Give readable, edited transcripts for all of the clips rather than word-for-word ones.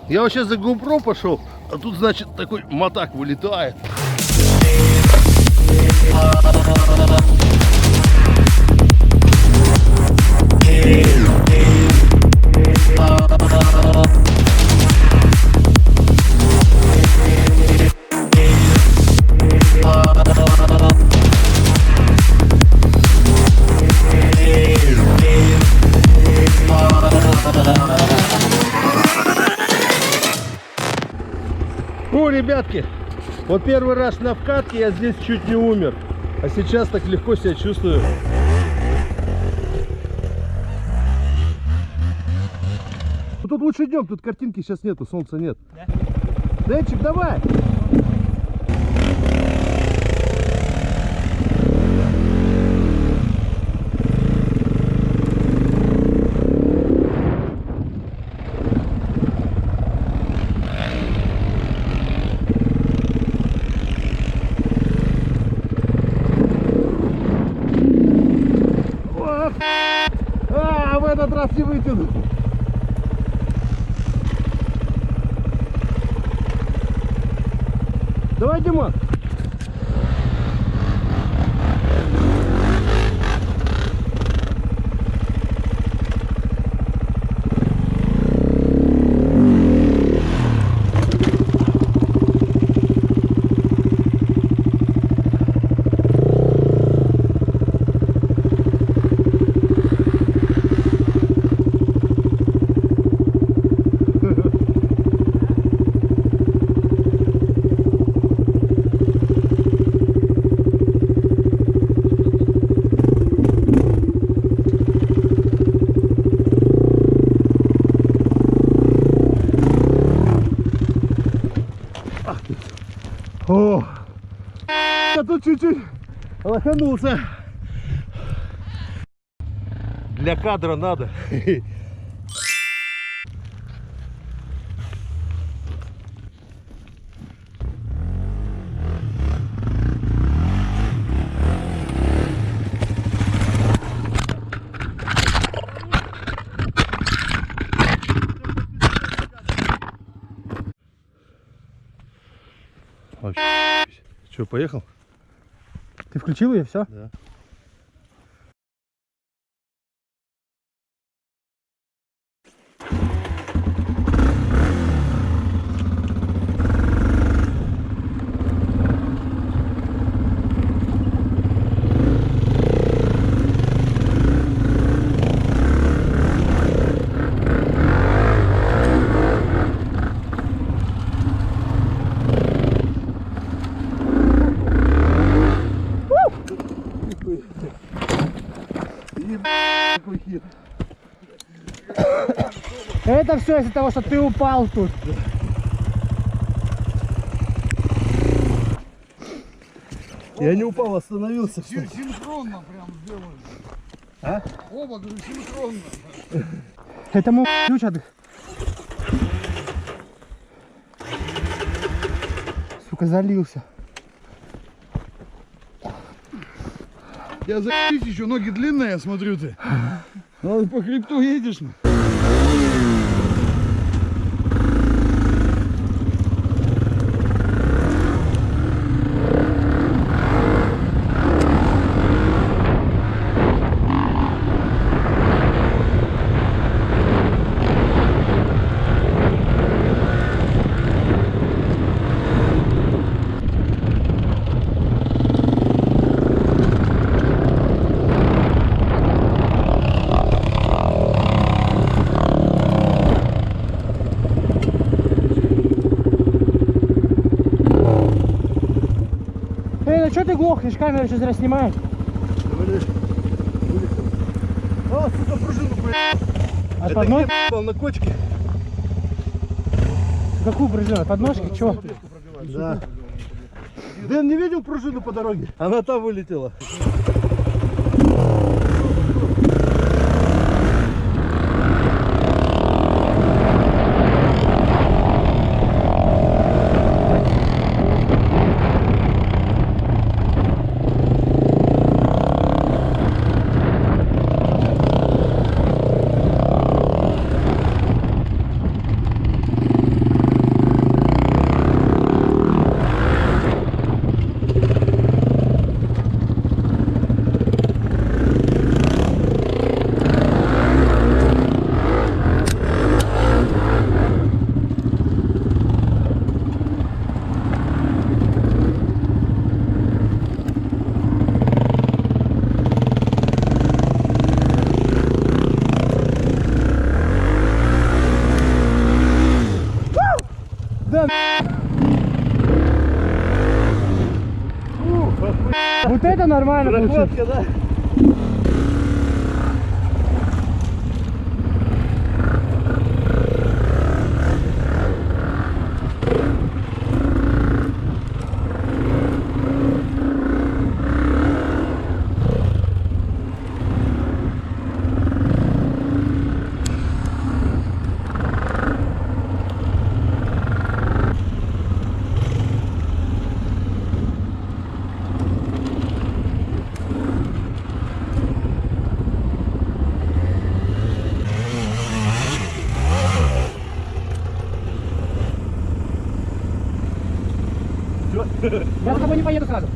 Я вообще за GoPro пошел, а тут, значит, такой мотак вылетает. Ну, ребятки, вот первый раз на вкатке я здесь чуть не умер, а сейчас так легко себя чувствую. Ну, тут лучше днем, тут картинки сейчас нету, солнца нет. Да? Денчик, давай! А, в этот раз не вытяну. Давай, Дима. О, я тут чуть-чуть лоханулся. Для кадра надо. Че, поехал? Ты включил ее, все? Да. Это все из-за того, что ты упал тут. Я не упал, остановился. Синхронно прям сделали. А? Оба, говорю, синхронно. Это мой ключ от... Сука, залился. Я за***сь еще, ноги длинные, я смотрю ты. Надо по хребту едешь. Что ты глохнешь? Камера сейчас раз снимает. А, сука, пружину, блядь. От подножки? На кочке. Какую пружину? От подножки? Чего? Да. Дэн не видел пружину по дороге? Она там вылетела. нормально получилось. Проходка, да? Я с тобой не поеду сразу.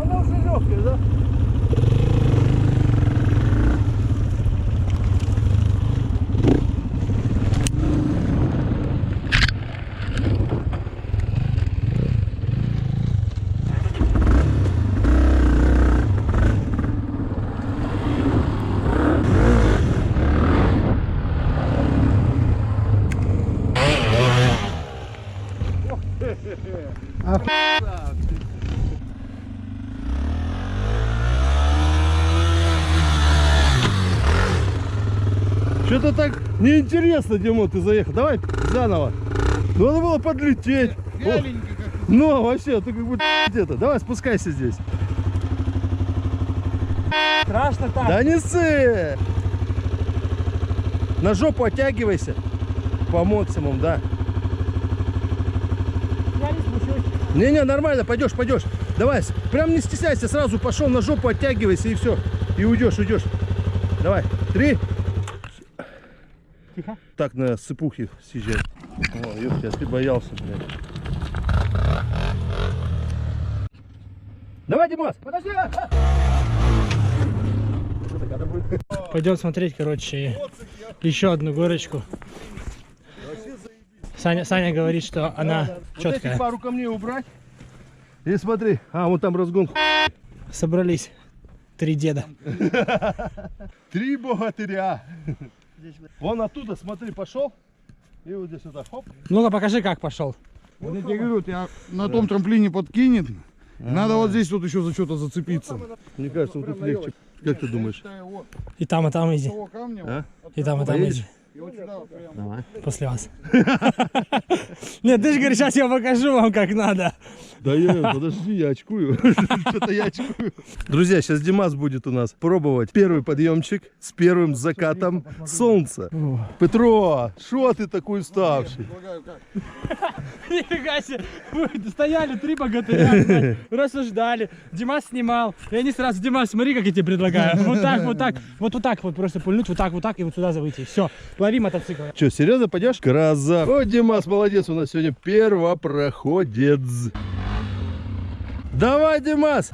Она уже легкая, да? Что-то так неинтересно, Димон, ты заехал. Давай заново. Ну, надо было подлететь. Вяленько как. Ну, вообще, ты как будто это. Давай, спускайся здесь. Страшно так. Да не ссы! На жопу оттягивайся. По максимуму, да. Я не спущусь. Не-не, нормально, пойдешь. Давай, прям не стесняйся, сразу пошел на жопу, оттягивайся и все. И уйдешь. Давай, 3. Тихо. Так, на сыпухе съезжай. О, ёпта, ты боялся, блядь. Давай, Димас! Подожди! Пойдем смотреть, короче, еще одну горочку. Саня говорит, что она Вот четкая. эти пару камней убрать. И смотри, вон там разгон. Собрались 3 деда. 3 богатыря. Вон оттуда, смотри, пошел. И вот здесь вот так, хоп. Ну-ка, покажи, как пошел. Вот я тебе говорю, тебя на том трамплине подкинет. Надо вот здесь вот еще за что-то зацепиться. Мне кажется, вот тут легче. Как ты думаешь? И там иди. Того камня, А? вот, И там Поедешь? иди. и вот сюда вот прямо. Давай. После вас. Нет, ты же говоришь, сейчас я покажу вам, как надо. Да подожди, я очкую. Что-то я очкую. Друзья, сейчас Димас будет у нас пробовать первый подъемчик с первым закатом солнца. Петро, что ты такой уставший? Предлагаю как? Нифига себе. Вы стояли 3 богатыря, блядь, рассуждали. Димас снимал. И они сразу, Димас, смотри, как я тебе предлагаю. Вот так вот просто пульнуть, вот так и вот сюда выйти. Все, лови мотоцикл. Че, серьезно пойдешь? Красав. О, Димас, молодец, у нас сегодня первопроходец. Давай, Димас!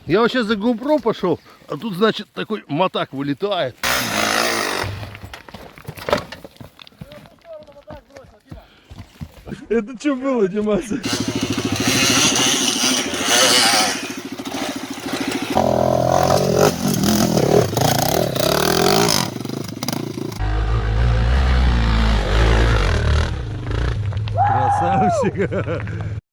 Я вот сейчас за GoPro пошел, а тут, значит, такой мотак вылетает. Это что было, Димас? Красавчик!